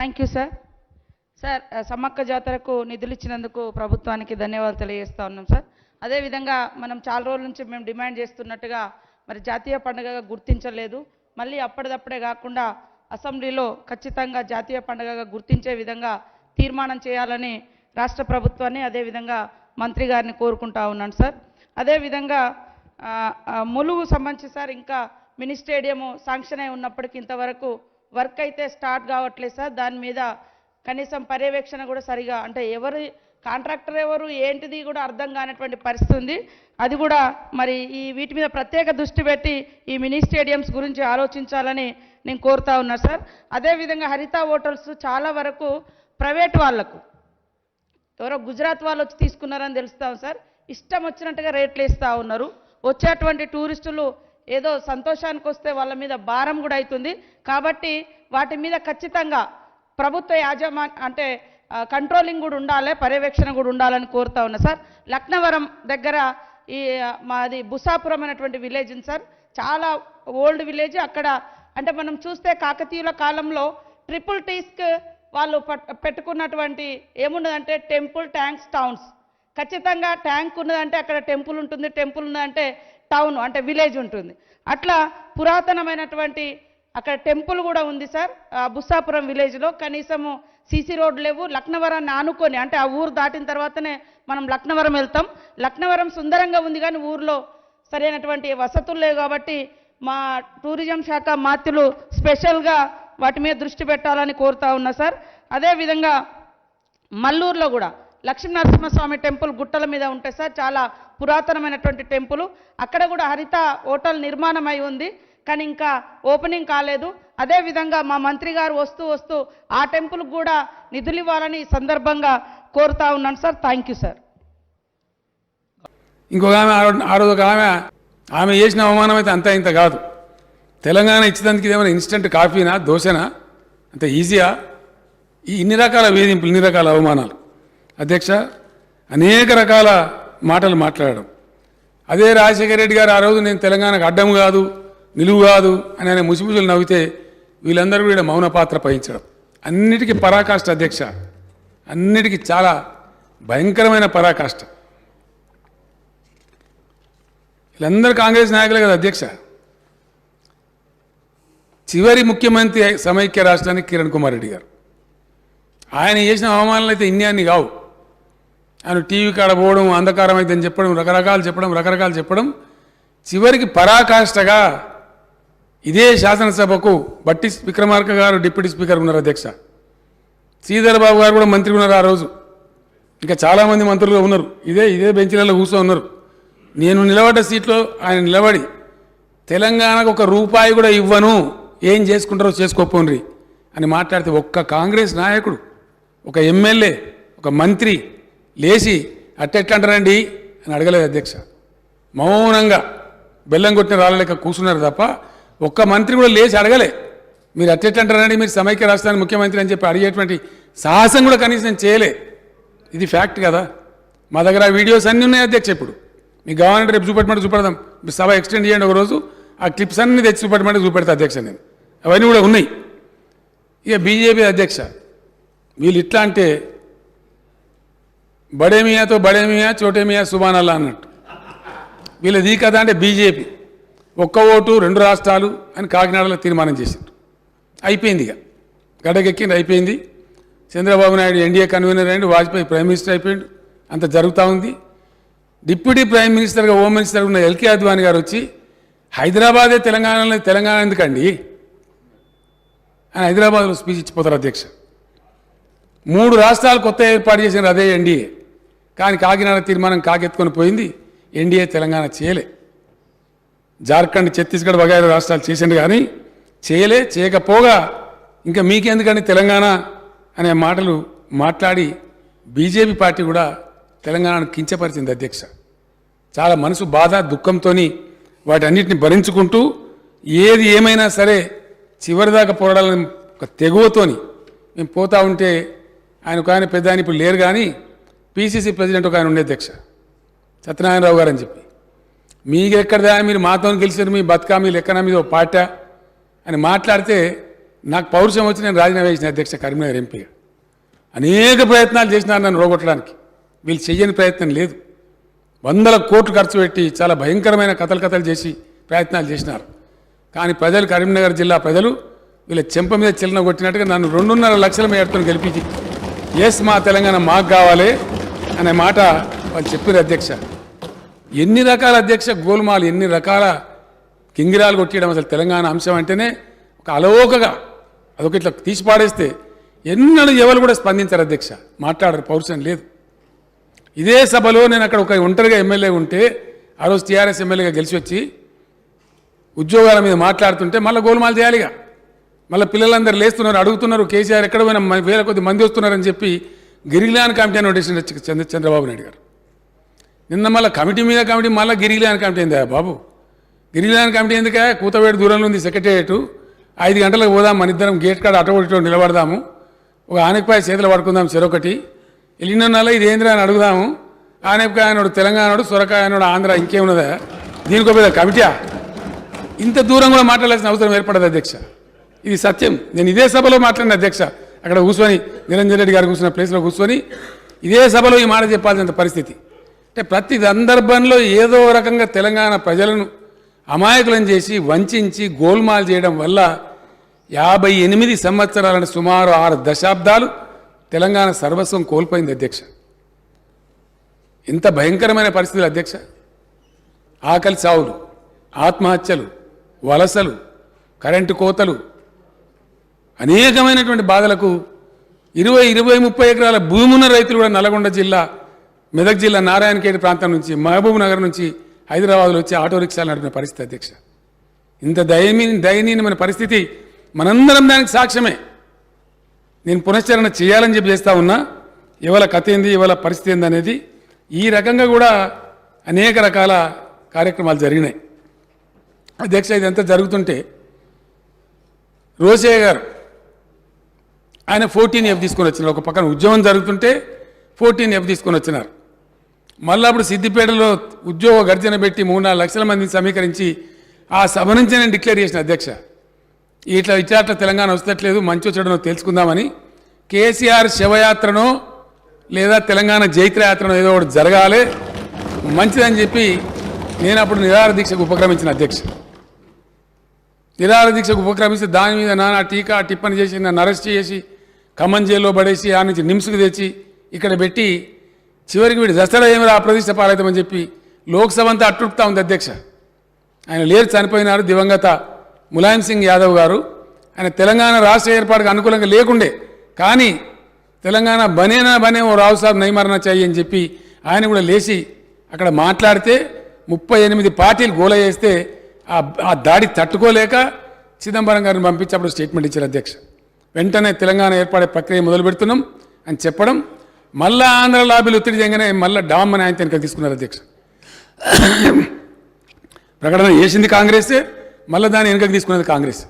Thank you sir. Sir Sammakka జాతరకు నిధులు ఇచ్చినందుకు ప్రభుత్వానికి ధన్యవాదాలు తెలియజేస్తా ఉన్నాం సార్. అదేవిధంగా మనం చాలా రోజుల నుంచి మేము డిమాండ్ చేస్తున్నట్టుగా మరి జాతీయ పండుగగా గుర్తించలేదు. మళ్ళీ అప్పటిదప్పుడే కాకుండా అసెంబ్లీలో ఖచ్చితంగా జాతీయ పండుగగా గుర్తించే విధంగా తీర్మానం చేయాలని రాష్ట్ర ప్రభుత్వాన్ని అదేవిధంగా మంత్రి గారిని కోరుకుంటా ఉన్నాను సార్. అదేవిధంగా ములుగు సంబంధించి సార్ ఇంకా మినీ స్టేడియము శాంక్షన్ అయి ఉన్నప్పటికీ ఇంతవరకు వర్క్ అయితే స్టార్ట్ కావట్లేదు సార్. దాని మీద కనీసం పర్యవేక్షణ కూడా సరిగా అంటే ఎవరు కాంట్రాక్టర్ ఎవరు ఏంటిది కూడా అర్థం కానటువంటి పరిస్థితి ఉంది. అది కూడా మరి ఈ వీటి మీద ప్రత్యేక దృష్టి పెట్టి ఈ మినీ స్టేడియంస్ గురించి ఆలోచించాలని నేను కోరుతా ఉన్నా సార్. అదేవిధంగా హరిత హోటల్స్ చాలా వరకు ప్రైవేట్ వాళ్లకు ఎవరో గుజరాత్ వాళ్ళు వచ్చి తీసుకున్నారని తెలుస్తాం సార్. ఇష్టం వచ్చినట్టుగా రేట్లు ఇస్తూ ఉన్నారు. వచ్చేటువంటి టూరిస్టులు ఏదో సంతోషానికి వస్తే వాళ్ళ మీద భారం కూడా అవుతుంది. కాబట్టి వాటి మీద ఖచ్చితంగా ప్రభుత్వ అంటే కంట్రోలింగ్ కూడా ఉండాలి, పర్యవేక్షణ కూడా ఉండాలని కోరుతా ఉన్నా సార్. లక్నవరం దగ్గర ఈ మాది బుసాపురం అనేటువంటి విలేజ్ ఉంది సార్. చాలా ఓల్డ్ విలేజ్. అక్కడ అంటే మనం చూస్తే కాకతీయుల కాలంలో ట్రిపుల్ టీస్క్ వాళ్ళు పెట్టుకున్నటువంటి ఏమున్నదంటే టెంపుల్ ట్యాంక్స్ టౌన్స్. ఖచ్చితంగా ట్యాంక్ ఉన్నదంటే అక్కడ టెంపుల్ ఉంటుంది, టెంపుల్ ఉన్నదంటే టౌన్ అంటే విలేజ్ ఉంటుంది. అట్లా పురాతనమైనటువంటి అక్కడ టెంపుల్ కూడా ఉంది సార్ బుస్సాపురం విలేజ్లో. కనీసము సీసీ రోడ్లు లేవు. లక్నవరాన్ని ఆనుకొని అంటే ఆ ఊరు దాటిన తర్వాతనే మనం లక్నవరం వెళ్తాం. లక్నవరం సుందరంగా ఉంది కానీ ఊర్లో సరైనటువంటి వసతులు లేవు. కాబట్టి మా టూరిజం శాఖ మాత్యులు స్పెషల్గా వాటి మీద దృష్టి పెట్టాలని కోరుతా ఉన్నా సార్. అదేవిధంగా మల్లూరులో కూడా లక్ష్మీనరసింహస్వామి టెంపుల్ గుట్టల మీద ఉంటాయి సార్. చాలా పురాతనమైనటువంటి టెంపుల్. అక్కడ కూడా హరిత హోటల్ నిర్మాణం అయి ఉంది కానీ ఇంకా ఓపెనింగ్ కాలేదు. అదేవిధంగా మా మంత్రి గారు వస్తూ ఆ టెంపుల్కి కూడా నిధులు ఇవ్వాలని ఈ సందర్భంగా కోరుతా ఉన్నాను సార్. Thank you sir. ఇంకొక ఆ రోజు ఒక ఆమె చేసిన అవమానం అయితే అంతా ఇంత కాదు. తెలంగాణ ఇచ్చేదానికి ఇదేమైనా ఇన్స్టెంట్ కాఫీనా దోశనా? అంత ఈజీయా? ఇన్ని రకాల వేధింపులు, ఇన్ని రకాల అవమానాలు అధ్యక్ష, అనేక రకాల మాటలు మాట్లాడడం. అదే రాజశేఖర రెడ్డి గారు ఆ రోజు నేను తెలంగాణకు అడ్డం కాదు నిలువు కాదు అని ఆయన ముసిముసులు నవ్వితే వీళ్ళందరూ కూడా మౌన పాత్ర వహించడం అన్నిటికీ పరాకాష్ట అధ్యక్ష, అన్నిటికీ చాలా భయంకరమైన పరాకాష్ట. వీళ్ళందరూ కాంగ్రెస్ నాయకులే కదా అధ్యక్ష. చివరి ముఖ్యమంత్రి సమైక్య రాష్ట్రానికి కిరణ్ కుమార్ రెడ్డి గారు. ఆయన చేసిన అవమానాలు అయితే ఇన్ని కావు. ఆయన టీవీ కాడ పోవడం, అంధకారం అయితే అని చెప్పడం, రకరకాలు చెప్పడం చివరికి పరాకాష్ఠగా ఇదే శాసనసభకు బట్టి విక్రమార్క గారు డిప్యూటీ స్పీకర్ ఉన్నారు అధ్యక్ష. శ్రీధర్ బాబు గారు కూడా మంత్రి ఉన్నారు ఆ రోజు. ఇంకా చాలామంది మంత్రులుగా ఉన్నారు. ఇదే బెంచీలలో కూర్చో ఉన్నారు. నేను నిలబడ్డ సీట్లో ఆయన నిలబడి తెలంగాణకు ఒక రూపాయి కూడా ఇవ్వను, ఏం చేసుకుంటారో చేసుకోపోండి అని మాట్లాడితే ఒక్క కాంగ్రెస్ నాయకుడు, ఒక ఎమ్మెల్యే, ఒక మంత్రి లేచి అట్టెట్లా అంటారండి అని అడగలేదు అధ్యక్ష. మౌనంగా బెల్లం కొట్టిన రాళ్ళలేక కూర్చున్నారు తప్ప ఒక్క మంత్రి కూడా లేచి అడగలే. మీరు అట్టెట్లా అంటారండి, మీరు సమైక్య రాష్ట్రానికి ముఖ్యమంత్రి అని చెప్పి అడిగేటువంటి సాహసం కూడా కనీసం నేను చేయలే. ఇది ఫ్యాక్ట్ కదా. మా దగ్గర వీడియోస్ అన్నీ ఉన్నాయి అధ్యక్ష. ఇప్పుడు మీకు కావాలంటే రేపు చూపెడదాం. సభ ఎక్స్టెండ్ చేయండి ఒకరోజు. ఆ క్లిప్స్ అన్నీ తెచ్చి చూపెడతా అధ్యక్ష. నేను అవన్నీ కూడా ఉన్నాయి. ఇక బీజేపీ అధ్యక్ష వీళ్ళు ఇట్లా అంటే బడేమియాతో బడేమియా చోటేమియా సుబానల్లా అన్నట్టు వీళ్ళది కదా. అంటే బీజేపీ ఒక్క ఓటు 2 రాష్ట్రాలు అని కాకినాడలో తీర్మానం చేశారు. అయిపోయింది. ఇక గడగెక్కింది, అయిపోయింది. చంద్రబాబు నాయుడు ఎన్డీఏ కన్వీనర్ అయ్యిండు, వాజ్పేయి ప్రైమ్ మినిస్టర్ అయిపోయిండు. అంత జరుగుతూ ఉంది. డిప్యూటీ ప్రైమ్ మినిస్టర్గా హోమ్ మినిస్టర్ ఉన్న ఎల్కే అద్వానీ గారు వచ్చి హైదరాబాదే తెలంగాణ ఎందుకండి అని హైదరాబాద్లో స్పీచ్ ఇచ్చిపోతారు అధ్యక్ష. 3 రాష్ట్రాలు కొత్త ఏర్పాటు చేసిన అదే ఎన్డీఏ. కానీ కాకినాడ తీర్మానం కాకెత్తుకొని పోయింది. ఎన్డీఏ తెలంగాణ చేయలే. జార్ఖండ్, ఛత్తీస్గఢ్ వగైరా రాష్ట్రాలు చేసిండు కానీ చేయకపోగా ఇంకా మీకెందుకండి తెలంగాణ అనే మాటలు మాట్లాడి బీజేపీ పార్టీ కూడా తెలంగాణను కించపరిచింది అధ్యక్ష. చాలా మనసు బాధ దుఃఖంతో వాటన్నిటిని భరించుకుంటూ ఏది ఏమైనా సరే చివరిదాకా పోరాడాలని ఒక తెగువతోని మేము పోతా ఉంటే ఆయన పెద్ద ఆయన ఇప్పుడు లేరు కానీ పీసీసీ ప్రెసిడెంట్ ఒక ఆయన ఉండే అధ్యక్ష సత్యనారాయణరావు గారు అని చెప్పి, మీకు ఎక్కడదా మీరు మాతో గెలిచారు, మీ బతుకా మీ లెక్కన మీద పార్టీ అని మాట్లాడితే నాకు పౌరుషం వచ్చి నేను రాజీనామా చేసిన అధ్యక్ష కరీంనగర్ ఎంపీగా. అనేక ప్రయత్నాలు చేసినారు నన్ను రోగొట్టడానికి, వీళ్ళు చెయ్యని ప్రయత్నం లేదు. వందల కోట్లు ఖర్చు పెట్టి చాలా భయంకరమైన కథలు చేసి ప్రయత్నాలు చేసినారు. కానీ ప్రజలు, కరీంనగర్ జిల్లా ప్రజలు వీళ్ళ చెంప మీద చిల్లన కొట్టినట్టుగా నన్ను 2.5 లక్షల మేరతో గెలిపించి ఎస్ మా తెలంగాణ మాకు కావాలి అనే మాట వాళ్ళు చెప్పారు అధ్యక్ష. ఎన్ని రకాల అధ్యక్ష గోల్మాలు, ఎన్ని రకాల కింగిరాలు కొట్టడం. అసలు తెలంగాణ అంశం అంటేనే ఒక అలవోకగా అదొక ఇట్లా తీసి పాడేస్తే ఎన్నడూ ఎవరు కూడా స్పందించారు అధ్యక్ష, మాట్లాడరు, పౌరుషం లేదు. ఇదే సభలో నేను అక్కడ ఒక ఒంటరిగా ఎమ్మెల్యే ఉంటే, ఆ రోజు టీఆర్ఎస్ ఎమ్మెల్యేగా గెలిచి వచ్చి ఉద్యోగాల మీద మాట్లాడుతుంటే మళ్ళీ గోల్మాలు చేయాలిగా. మళ్ళీ పిల్లలందరూ లేస్తున్నారు, అడుగుతున్నారు కేసీఆర్ ఎక్కడ పోయినా వేల కొద్ది మంది వస్తున్నారని చెప్పి గిరిగిలాన్ కమిటీ అని నోటీస్ చంద్రబాబు నాయుడు గారు. నిన్న మళ్ళీ కమిటీ మీద కమిటీ, మళ్ళీ గిరిగిలాన్ కమిటీ ఏందా బాబు? గిరిగిలాన్ కమిటీ ఎందుకే? కూతవేడు దూరంలో ఉంది సెక్రటేరియట్. 5 గంటలకు పోదాం, మన ఇద్దరం గేట్ కాడ అటో నిలబడదాము, ఒక ఆనపకాయ చేతులు పడుకుందాం చెరొకటి, వెళ్ళిన నెల ఇది ఏంద్రా అని అడుగుదాము. ఆనపకాయ అనోడు తెలంగాణోడు, సొరకాయ అనోడు ఆంధ్ర, ఇంకేమున్నదా? దీనికో పెద్ద కమిటీయా? ఇంత దూరం కూడా మాట్లాడాల్సిన అవసరం ఏర్పడదు అధ్యక్ష. ఇది సత్యం. నేను ఇదే సభలో మాట్లాడిన అధ్యక్ష, అక్కడ కూర్చొని నిరంజన్ రెడ్డి గారు కూర్చున్న ప్లేస్లో కూర్చొని ఇదే సభలో ఈ మాట చెప్పాల్సిన పరిస్థితి. అంటే ప్రతి సందర్భంలో ఏదో రకంగా తెలంగాణ ప్రజలను అమాయకులను చేసి వంచి గోల్మాల్ చేయడం వల్ల 58 సంవత్సరాలను సుమారు 6 దశాబ్దాలు తెలంగాణ సర్వస్వం కోల్పోయింది అధ్యక్ష. ఎంత భయంకరమైన పరిస్థితులు అధ్యక్ష. ఆకలి చావులు, ఆత్మహత్యలు, వలసలు, కరెంటు కోతలు, అనేకమైనటువంటి బాధలకు 20-30 ఎకరాల భూమి ఉన్న రైతులు కూడా నల్గొండ జిల్లా, మెదక్ జిల్లా నారాయణఖేడ్ ప్రాంతం నుంచి, మహబూబ్ నగర్ నుంచి హైదరాబాద్లో వచ్చి ఆటో రిక్షాలు నడిపిన పరిస్థితి అధ్యక్ష. ఇంత దయనీయమైన పరిస్థితి, మనందరం దానికి సాక్ష్యమే. నేను పునశ్చరణ చేయాలని చెప్పి చేస్తూ ఉన్నా. ఇవాళ కథ ఏంది, ఇవాళ పరిస్థితి ఏంది అనేది ఈ రకంగా కూడా అనేక రకాల కార్యక్రమాలు జరిగినాయి అధ్యక్ష. ఇదంతా జరుగుతుంటే రోసయ్య గారు ఆయన 14F తీసుకొని వచ్చినారు. ఒక పక్కన ఉద్యమం జరుగుతుంటే 14F తీసుకొని వచ్చినారు. మళ్ళీ అప్పుడు సిద్దిపేటలో ఉద్యోగ గర్జన పెట్టి 3-4 లక్షల మందిని సమీకరించి ఆ సభ నుంచి నేను డిక్లేర్ చేసిన అధ్యక్ష, ఇట్లా తెలంగాణ వస్తట్లేదు, మంచి వచ్చాడనో తెలుసుకుందామని. కేసీఆర్ శవయాత్రనో లేదా తెలంగాణ జైత్రయాత్రనో ఏదో ఒకటి జరగాలి మంచిదని చెప్పి నేను అప్పుడు నిరాహార దీక్షకు ఉపక్రమించిన అధ్యక్ష. నిరాహార దీక్షకు ఉపక్రమిస్తే దాని మీద నానా టీకా టిప్పని చేసి నన్ను అరెస్ట్ చేసి ఖమ్మం జైల్లో పడేసి ఆ నుంచి నిమ్స్కి తెచ్చి ఇక్కడ పెట్టి చివరికి వీడు దసరా ఏమిరా అప్రతిష్ట పాలవుతామని చెప్పి లోక్సభ అంతా అట్టుడుపుతా ఉంది అధ్యక్ష. ఆయన లేరు, చనిపోయినారు దివంగత ములాయం సింగ్ యాదవ్ గారు. ఆయన తెలంగాణ రాష్ట్ర ఏర్పాటుకు అనుకూలంగా లేకుండే, కానీ తెలంగాణ బనే ఓ రావు సాబ్ నైమరణ చాయి అని చెప్పి ఆయన కూడా లేచి అక్కడ మాట్లాడితే 38 పార్టీలు గోల చేస్తే ఆ దాడి తట్టుకోలేక చిదంబరం గారిని పంపించి అప్పుడు స్టేట్మెంట్ ఇచ్చారు అధ్యక్ష. వెంటనే తెలంగాణ ఏర్పడే ప్రక్రియ మొదలు పెడుతున్నాం అని చెప్పడం, మళ్ళా ఆంధ్ర లాబీలు ఒత్తిడి చేయగానే మళ్ళీ డామ్ అని ఆయన వెనక తీసుకున్నారు అధ్యక్ష. ప్రకటన చేసింది కాంగ్రెస్, మళ్ళీ దాన్ని వెనకకి తీసుకున్నది కాంగ్రెస్.